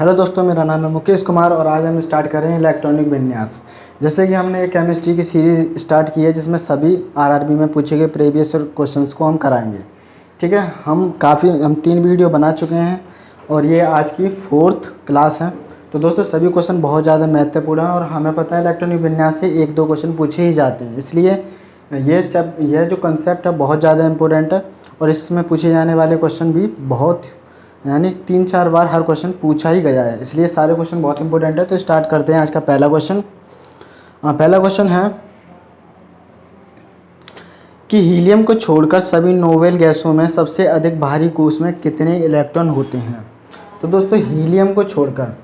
Hello दोस्तों, मेरा नाम है मुकेश कुमार और आज हम स्टार्ट कर रहे हैं इलेक्ट्रॉनिक विन्यास। जैसे कि हमने एक केमिस्ट्री की सीरीज़ स्टार्ट की है जिसमें सभी आरआरबी में पूछे गए प्रीवियस क्वेश्चंस को हम कराएंगे। ठीक है, हम 3 वीडियो बना चुके हैं और ये आज की 4th क्लास है। तो दोस्तों सभी क्वेश्चन बहुत ज़्यादा महत्वपूर्ण हैं और हमें पता है इलेक्ट्रॉनिक विन्यास से 1-2 क्वेश्चन पूछे ही जाते हैं, इसलिए ये जो कंसेप्ट है बहुत ज़्यादा इंपॉर्टेंट है और इसमें पूछे जाने वाले क्वेश्चन भी बहुत यानी 3-4 बार हर क्वेश्चन पूछा ही गया है, इसलिए सारे क्वेश्चन बहुत इंपॉर्टेंट है। तो स्टार्ट करते हैं आज का पहला क्वेश्चन। पहला क्वेश्चन है कि हीलियम को छोड़कर सभी नोबेल गैसों में सबसे अधिक भारी कोष में कितने इलेक्ट्रॉन होते हैं। तो दोस्तों इलीयम को छोड़कर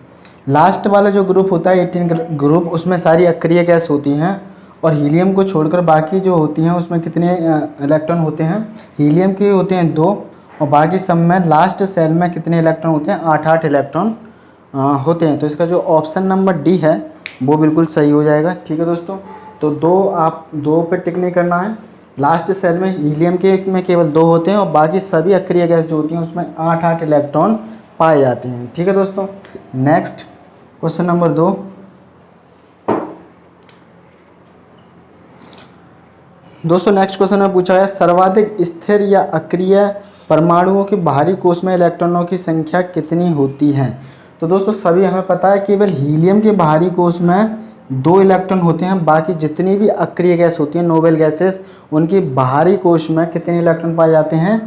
लास्ट वाला जो ग्रुप होता है 18 ग्रुप, उसमें सारी अक्रिय गैस होती हैं और हीलियम को छोड़कर बाकी जो होती हैं उसमें कितने इलेक्ट्रॉन होते हैं। हीलियम के होते हैं 2 और बाकी सब में लास्ट सेल में कितने इलेक्ट्रॉन होते हैं, 8-8 इलेक्ट्रॉन होते हैं। तो इसका जो ऑप्शन नंबर डी है वो बिल्कुल सही हो जाएगा। ठीक है दोस्तों, तो 2 पे टिक नहीं करना है। लास्ट सेल में हीलियम के में केवल 2 होते हैं और बाकी सभी अक्रिय गैस जो होती हैं उसमें 8-8 इलेक्ट्रॉन पाए जाते हैं। ठीक है दोस्तों, नेक्स्ट क्वेश्चन नंबर 2। दोस्तों नेक्स्ट क्वेश्चन में पूछा है सर्वाधिक स्थिर या अक्रिय परमाणुओं के बाहरी कोष में इलेक्ट्रॉनों की संख्या कितनी होती है। तो दोस्तों सभी हमें पता है केवल हीलियम के बाहरी कोष में 2 इलेक्ट्रॉन होते हैं, बाकी जितनी भी अक्रिय गैस होती हैं नोबेल गैसेस उनकी बाहरी कोष में कितने इलेक्ट्रॉन पाए जाते हैं,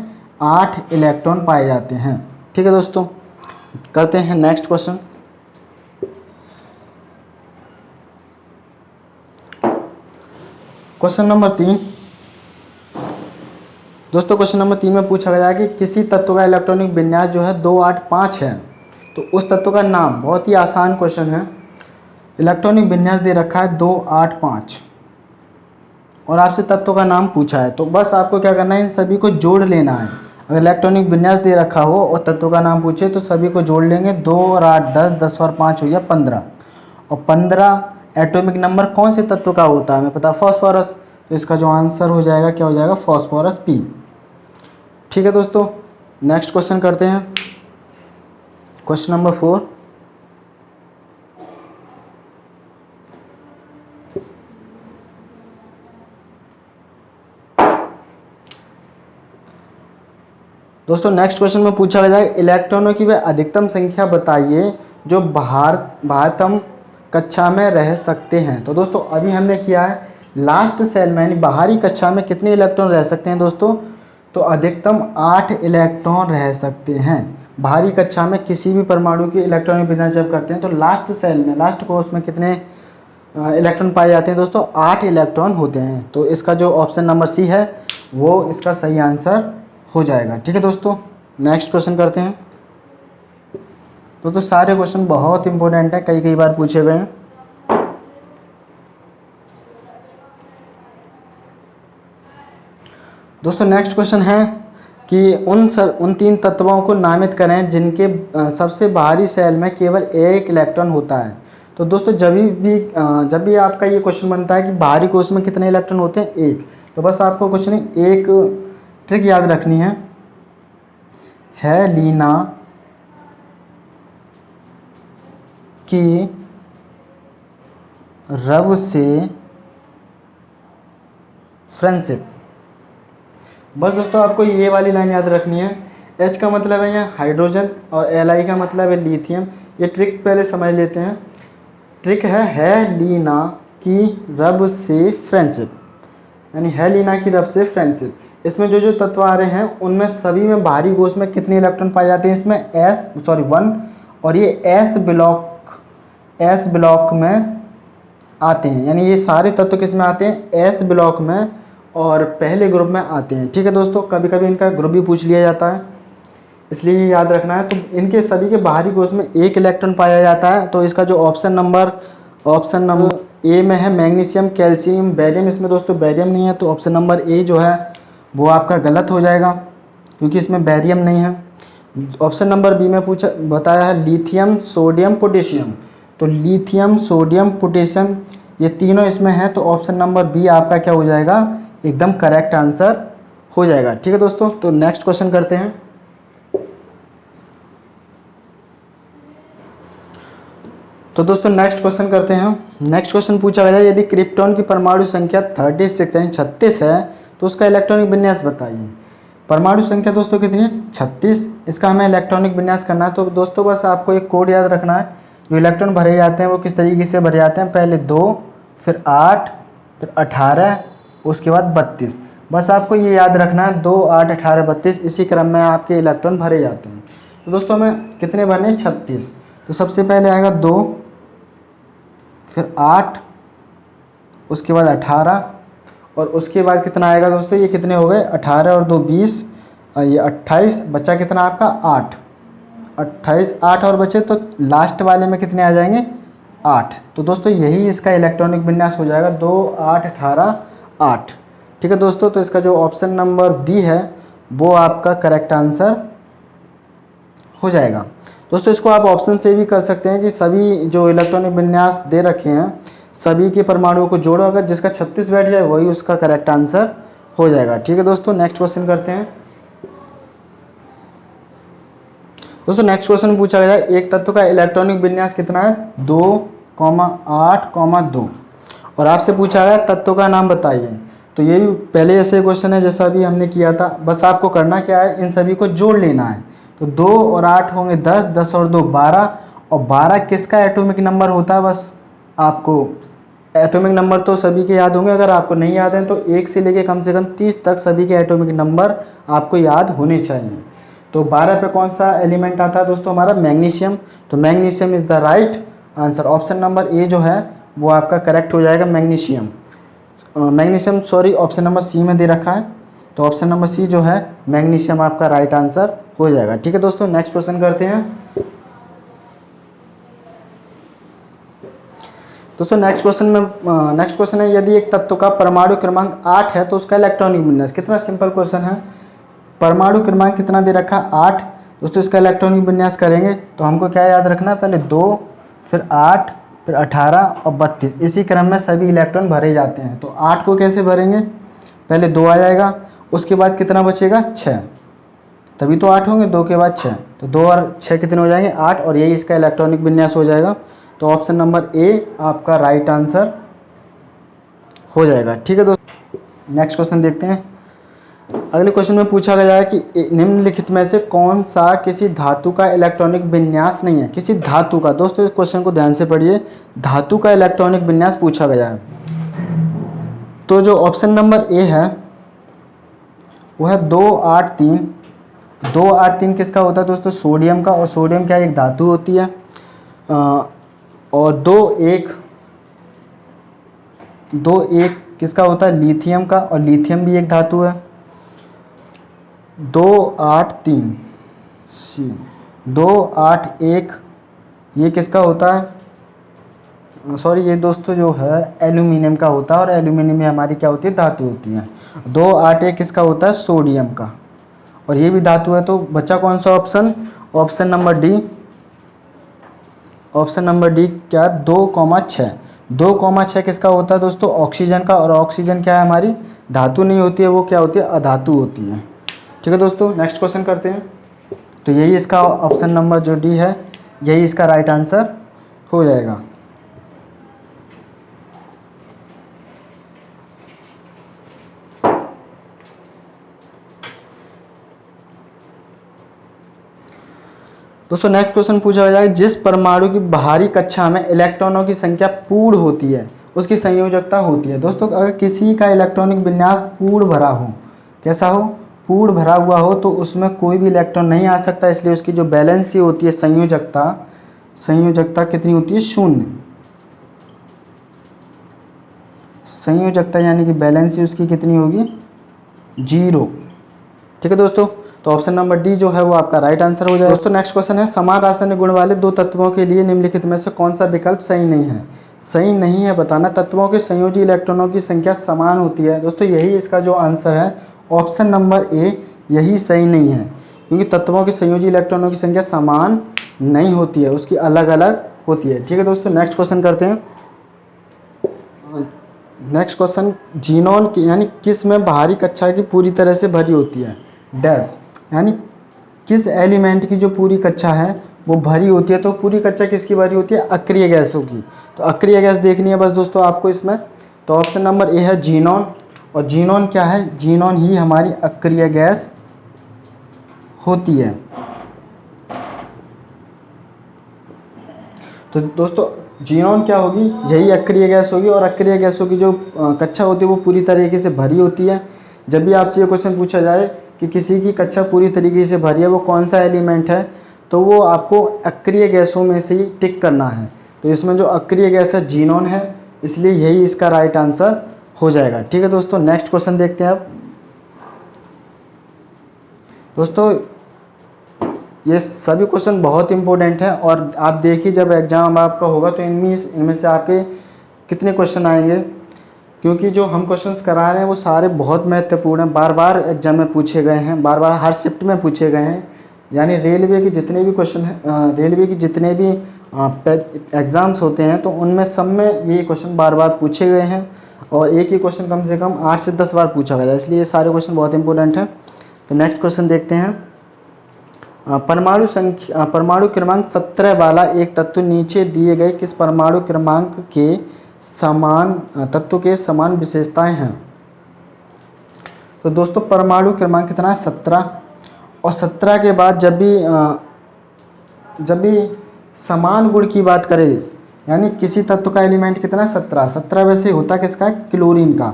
8 इलेक्ट्रॉन पाए जाते हैं। ठीक है दोस्तों, करते हैं नेक्स्ट क्वेश्चन। Question number 3। दोस्तों क्वेश्चन नंबर 3 में पूछा गया है कि किसी तत्व का इलेक्ट्रॉनिक विन्यास जो है 285 है, तो उस तत्व का नाम, बहुत ही आसान क्वेश्चन है। इलेक्ट्रॉनिक विन्यास दे रखा है 285 और आपसे तत्व का नाम पूछा है, तो बस आपको क्या करना है, इन सभी को जोड़ लेना है। अगर इलेक्ट्रॉनिक विन्यास दे रखा हो और तत्व का नाम पूछे तो सभी को जोड़ लेंगे। 2 और 8 10, 10 और 5 हो गया 15 और 15 एटॉमिक नंबर कौन से तत्व का होता है हमें पता, फास्फोरस। तो इसका जो आंसर हो जाएगा क्या हो जाएगा, फास्फोरस पी। ठीक है दोस्तों, नेक्स्ट क्वेश्चन करते हैं। Question number 4। दोस्तों नेक्स्ट क्वेश्चन में पूछा गया है इलेक्ट्रॉनों की वह अधिकतम संख्या बताइए जो बाह्यतम कक्षा में रह सकते हैं। तो दोस्तों अभी हमने किया है लास्ट सेल में यानी बाहरी कक्षा में कितने इलेक्ट्रॉन रह सकते हैं दोस्तों, तो अधिकतम 8 इलेक्ट्रॉन रह सकते हैं। बाहरी कक्षा में किसी भी परमाणु के इलेक्ट्रॉनिक विन्यास जब करते हैं तो लास्ट सेल में, लास्ट कोष में कितने इलेक्ट्रॉन पाए जाते हैं दोस्तों, 8 इलेक्ट्रॉन होते हैं। तो इसका जो ऑप्शन नंबर सी है वो इसका सही आंसर हो जाएगा। ठीक है दोस्तों, नेक्स्ट क्वेश्चन करते हैं। तो सारे क्वेश्चन बहुत इंपॉर्टेंट है, कई बार पूछे गए हैं। दोस्तों नेक्स्ट क्वेश्चन है कि उन 3 तत्वों को नामित करें जिनके सबसे बाहरी सेल में केवल 1 इलेक्ट्रॉन होता है। तो दोस्तों जब भी आपका ये क्वेश्चन बनता है कि बाहरी कोष में कितने इलेक्ट्रॉन होते हैं, 1, तो बस आपको कुछ नहीं, एक ट्रिक याद रखनी है लीना की रव से फ्रेंडशिप। बस दोस्तों आपको ये वाली लाइन याद रखनी है। H का मतलब है यहाँ हाइड्रोजन और Li का मतलब है लिथियम। ये ट्रिक पहले समझ लेते हैं। ट्रिक है लीना की रब से फ्रेंडशिप, यानी है लीना की रब से फ्रेंडशिप। इसमें जो तत्व आ रहे हैं उनमें सभी में बाहरी कोष में कितने इलेक्ट्रॉन पाए जाते हैं, इसमें 1 और ये S ब्लॉक में आते हैं, यानी ये सारे तत्व किस में आते हैं, S ब्लॉक में और पहले ग्रुप में आते हैं। ठीक है दोस्तों, कभी कभी इनका ग्रुप भी पूछ लिया जाता है, इसलिए याद रखना है। तो इनके सभी के बाहरी कोष में 1 इलेक्ट्रॉन पाया जाता है। तो इसका जो ऑप्शन नंबर ए में है मैग्नीशियम, कैल्शियम, बेरियम। इसमें दोस्तों बेरियम नहीं है, तो ऑप्शन नंबर ए जो है वो आपका गलत हो जाएगा क्योंकि इसमें बेरियम नहीं है। ऑप्शन नंबर बी में बताया है लिथियम, सोडियम, पोटेशियम। तो लिथियम, सोडियम, पोटेशियम ये तीनों इसमें हैं, तो ऑप्शन नंबर बी आपका क्या हो जाएगा, एकदम करेक्ट आंसर हो जाएगा। ठीक है दोस्तों, तो नेक्स्ट क्वेश्चन करते हैं। तो दोस्तों नेक्स्ट क्वेश्चन करते हैं। नेक्स्ट क्वेश्चन पूछा गया यदि क्रिप्टॉन की परमाणु संख्या 36 यानी 36 है तो उसका इलेक्ट्रॉनिक विन्यास बताइए। परमाणु संख्या दोस्तों कितनी है? 36। इसका हमें इलेक्ट्रॉनिक विन्यास करना है। तो दोस्तों बस आपको एक कोड याद रखना है। जो इलेक्ट्रॉन भरे जाते हैं वो किस तरीके से भरे जाते हैं, पहले 2, फिर 8, फिर 18, उसके बाद 32। बस आपको ये याद रखना है, 2, 8, 18, 32 इसी क्रम में आपके इलेक्ट्रॉन भरे जाते हैं। तो दोस्तों हमें कितने भरने हैं? 36। तो सबसे पहले आएगा 2, फिर 8, उसके बाद 18, और उसके बाद कितना आएगा दोस्तों, ये कितने हो गए? 18 और 2 20, और ये 28, बचा कितना आपका? 8। 28, 8 और बचे तो लास्ट वाले में कितने आ जाएंगे? 8। तो दोस्तों यही इसका इलेक्ट्रॉनिक विन्यास हो जाएगा, 2, 8, 18, 8। ठीक है दोस्तों, तो इसका जो ऑप्शन नंबर बी है वो आपका करेक्ट आंसर हो जाएगा। दोस्तों इसको आप ऑप्शन से भी कर सकते हैं कि सभी जो इलेक्ट्रॉनिक विन्यास दे रखे हैं सभी के परमाणुओं को जोड़ो, अगर जिसका 36 बैठ जाए वही उसका करेक्ट आंसर हो जाएगा। ठीक है दोस्तों, नेक्स्ट क्वेश्चन करते हैं। दोस्तों नेक्स्ट क्वेश्चन पूछा गया एक तत्व का इलेक्ट्रॉनिक विन्यास कितना है? 2, 8, 2, और आपसे पूछा गया तत्व का नाम बताइए। तो ये भी पहले ऐसे क्वेश्चन है जैसा अभी हमने किया था, बस आपको करना क्या है, इन सभी को जोड़ लेना है। तो 2 और 8 होंगे 10, 10 और 2 12, और 12 किसका एटॉमिक नंबर होता है? बस आपको एटॉमिक नंबर तो सभी के याद होंगे, अगर आपको नहीं याद है तो 1 से लेके कम से कम 30 तक सभी के एटॉमिक नंबर आपको याद होने चाहिए। तो 12 पे कौन सा एलिमेंट आता है दोस्तों? हमारा मैग्नीशियम। तो magnesium is the right answer. Option number A जो है वो आपका करेक्ट हो जाएगा, magnesium. Magnesium sorry option number C में दे रखा है, तो ऑप्शन नंबर सी जो है मैग्नीशियम आपका राइट आंसर हो जाएगा। ठीक है दोस्तों, नेक्स्ट क्वेश्चन करते हैं। दोस्तों नेक्स्ट क्वेश्चन है यदि एक तत्व का परमाणु क्रमांक 8 है तो उसका इलेक्ट्रॉनिक विन्यास। कितना सिंपल क्वेश्चन है, परमाणु क्रमांक कितना दे रखा है? 8। दोस्तों इसका इलेक्ट्रॉनिक विन्यास करेंगे तो हमको क्या याद रखना है, पहले 2, फिर 8, फिर 18 और 32 इसी क्रम में सभी इलेक्ट्रॉन भरे जाते हैं। तो 8 को कैसे भरेंगे, पहले 2 आ जाएगा, उसके बाद कितना बचेगा? 6, तभी तो 8 होंगे, 2 के बाद 6, तो 2 और 6 कितने हो जाएंगे? 8, और यही इसका इलेक्ट्रॉनिक विन्यास हो जाएगा। तो ऑप्शन नंबर ए आपका राइट आंसर हो जाएगा। ठीक है दोस्तों, नेक्स्ट क्वेश्चन देखते हैं। अगले क्वेश्चन में पूछा गया है कि निम्नलिखित में से कौन सा किसी धातु का इलेक्ट्रॉनिक विन्यास नहीं है? किसी धातु का, दोस्तों इस क्वेश्चन को ध्यान से पढ़िए, धातु का इलेक्ट्रॉनिक विन्यास पूछा गया है। तो जो ऑप्शन नंबर ए है वो है 2, 8, 3। 2, 8, 3 किसका होता है दोस्तों? सोडियम का, और सोडियम क्या एक धातु होती है। और 2, 1 किसका होता है? लिथियम का, और लिथियम भी एक धातु है। 2, 8, 3 सी, 2, 8, 1 ये किसका होता है? सॉरी ये दोस्तों जो है एल्यूमिनियम का होता है, और एल्यूमिनियम में हमारी क्या होती है? धातु होती है। 2, 8, 1 किसका होता है? सोडियम का, और ये भी धातु है। तो बच्चा कौन सा option? Option number D. Option number D क्या? 2,6। 2,6 किसका होता है दोस्तों? ऑक्सीजन का, और ऑक्सीजन क्या है? हमारी धातु नहीं होती है, वो क्या होती है? अधातु होती है। ठीक है दोस्तों, नेक्स्ट क्वेश्चन करते हैं। तो यही इसका ऑप्शन नंबर जो डी है यही इसका राइट आंसर हो जाएगा। दोस्तों नेक्स्ट क्वेश्चन पूछा गया है जिस परमाणु की बाहरी कक्षा में इलेक्ट्रॉनों की संख्या पूर्ण होती है उसकी संयोजकता होती है। दोस्तों अगर किसी का इलेक्ट्रॉनिक विन्यास पूर्ण भरा हो, कैसा हो? पूर्ण भरा हुआ हो, तो उसमें कोई भी इलेक्ट्रॉन नहीं आ सकता, इसलिए उसकी जो बैलेंसी होती है संयोजकता कितनी होती है? 0। संयोजकता यानी कि बैलेंसी उसकी कितनी होगी? 0। ठीक है दोस्तों, तो ऑप्शन नंबर डी जो है वो आपका राइट आंसर हो जाएगा। दोस्तों नेक्स्ट क्वेश्चन है समान रासायनिक गुण वाले दो तत्वों के लिए निम्नलिखित में से कौन सा विकल्प सही नहीं है? सही नहीं है बताना। तत्वों के संयोजी इलेक्ट्रॉनों की संख्या समान होती है। दोस्तों यही इसका जो आंसर है ऑप्शन नंबर ए, यही सही नहीं है, क्योंकि तत्वों के संयोजी इलेक्ट्रॉनों की संख्या समान नहीं होती है, उसकी अलग अलग होती है। ठीक है दोस्तों, नेक्स्ट क्वेश्चन करते हैं। नेक्स्ट क्वेश्चन, जीनोन की यानी किस में बाहरी कक्षा की पूरी तरह से भरी होती है? डैश यानी किस एलिमेंट की जो पूरी कक्षा है वो भरी होती है, तो पूरी कक्षा किसकी भरी होती है? अक्रिय गैसों की। तो अक्रिय गैस देखनी है बस दोस्तों आपको इसमें। तो ऑप्शन नंबर ए है जीनॉन। और जीनॉन क्या है? जीनॉन ही हमारी अक्रिय गैस होती है। तो दोस्तों जीनॉन क्या होगी? यही अक्रिय गैस होगी। और अक्रिय गैसों की जो कक्षा होती है वो पूरी तरीके से भरी होती है। जब भी आपसे ये क्वेश्चन पूछा जाए कि किसी की कक्षा पूरी तरीके से भरी है, वो कौन सा एलिमेंट है, तो वो आपको अक्रिय गैसों में से ही टिक करना है। तो इसमें जो अक्रिय गैस है जीनॉन है, इसलिए यही इसका राइट आंसर हो जाएगा। ठीक है दोस्तों, नेक्स्ट क्वेश्चन देखते हैं अब। दोस्तों ये सभी क्वेश्चन बहुत इंपॉर्टेंट है, और आप देखिए जब एग्ज़ाम आपका होगा तो इनमें से आपके कितने क्वेश्चन आएंगे, क्योंकि जो हम क्वेश्चंस करा रहे हैं वो सारे बहुत महत्वपूर्ण हैं, बार बार एग्जाम में पूछे गए हैं, बार बार हर शिफ्ट में पूछे गए हैं। यानी रेलवे के जितने भी क्वेश्चन हैं, रेलवे की जितने भी एग्ज़ाम्स होते हैं, तो उनमें सब में ये क्वेश्चन बार बार पूछे गए हैं, और एक ही क्वेश्चन कम से कम 8 से 10 बार पूछा गया है, इसलिए ये सारे क्वेश्चन बहुत इंपॉर्टेंट हैं। तो नेक्स्ट क्वेश्चन देखते हैं। परमाणु क्रमांक 17 वाला एक तत्व नीचे दिए गए किस परमाणु क्रमांक के समान तत्व के समान विशेषताएं हैं? तो दोस्तों परमाणु क्रमांक कितना है? 17। और 17 के बाद जब भी समान गुण की बात करें, यानी किसी तत्व का एलिमेंट कितना है? 17। 17 वैसे होता किसका है? क्लोरीन का।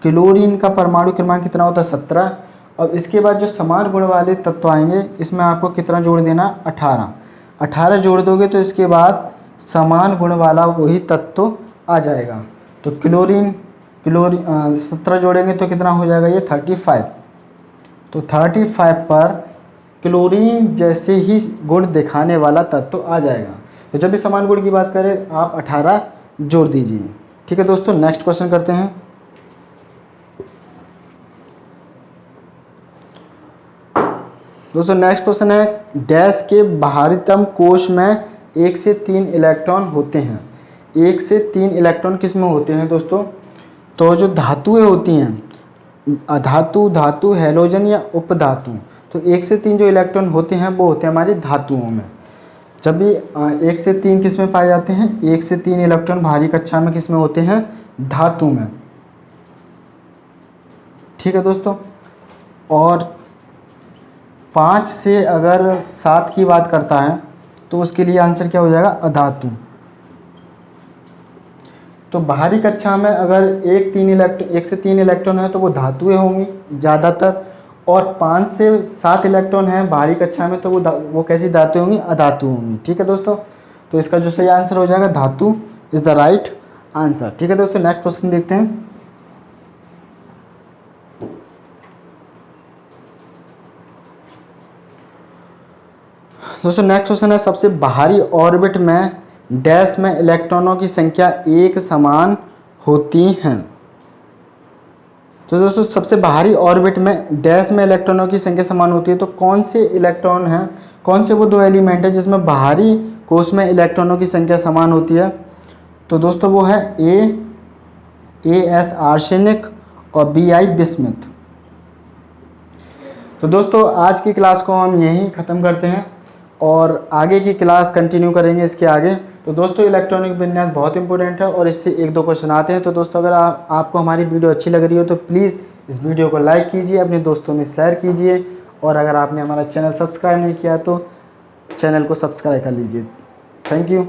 क्लोरीन का परमाणु क्रमांक कितना होता है? 17। अब इसके बाद जो समान गुण वाले तत्व आएंगे, इसमें आपको कितना जोड़ देना? 18। 18 जोड़ दोगे तो इसके बाद समान गुण वाला वही तत्व आ जाएगा। तो क्लोरीन 17 जोड़ेंगे तो कितना हो जाएगा? ये 35। तो 35 पर क्लोरीन जैसे ही गुण दिखाने वाला तत्व आ जाएगा। तो जब भी समान गुण की बात करें आप 18 जोड़ दीजिए। ठीक है दोस्तों, नेक्स्ट क्वेश्चन करते हैं। दोस्तों नेक्स्ट क्वेश्चन है, डैश के बाहरीतम कोश में 1 से 3 इलेक्ट्रॉन होते हैं। 1 से 3 इलेक्ट्रॉन किस में होते हैं दोस्तों? तो जो धातुएं होती हैं, अधातु, धातु, हैलोजन या उपधातु, तो 1 से 3 जो इलेक्ट्रॉन होते हैं वो होते हैं हमारी धातुओं में। जब भी 1 से 3 किस में पाए जाते हैं? 1 से 3 इलेक्ट्रॉन भारी कक्षा में किस में होते हैं? धातु में। ठीक है दोस्तों, और 5 से अगर 7 की बात करता है तो उसके लिए आंसर क्या हो जाएगा? अधातु। तो बाहरी कक्षा में अगर 1 से 3 इलेक्ट्रॉन है तो वो धातुएं होंगी ज़्यादातर, और 5 से 7 इलेक्ट्रॉन है बाहरी कक्षा में तो वो कैसी धातु होंगी? अधातु होंगी। ठीक है दोस्तों, तो इसका जो सही आंसर हो जाएगा धातु इज़ द राइट आंसर। ठीक है दोस्तों, नेक्स्ट क्वेश्चन देखते हैं। दोस्तों नेक्स्ट क्वेश्चन है, सबसे बाहरी ऑर्बिट में डैश में इलेक्ट्रॉनों की संख्या एक समान होती हैं। तो दोस्तों सबसे बाहरी ऑर्बिट में डैश में इलेक्ट्रॉनों की संख्या समान होती है, तो कौन से इलेक्ट्रॉन हैं, कौन से वो दो एलिमेंट है जिसमें बाहरी कोश में इलेक्ट्रॉनों की संख्या समान होती है? तो दोस्तों वो है एस आर्सेनिक और Bi बिस्मथ। तो दोस्तों आज की क्लास को हम यहीं ख़त्म करते हैं, और आगे की क्लास कंटिन्यू करेंगे इसके आगे। तो दोस्तों इलेक्ट्रॉनिक विन्यास बहुत इंपॉर्टेंट है, और इससे 1-2 क्वेश्चन आते हैं। तो दोस्तों अगर आपको हमारी वीडियो अच्छी लग रही हो तो प्लीज़ इस वीडियो को लाइक कीजिए, अपने दोस्तों में शेयर कीजिए, और अगर आपने हमारा चैनल सब्सक्राइब नहीं किया तो चैनल को सब्सक्राइब कर लीजिए। Thank you.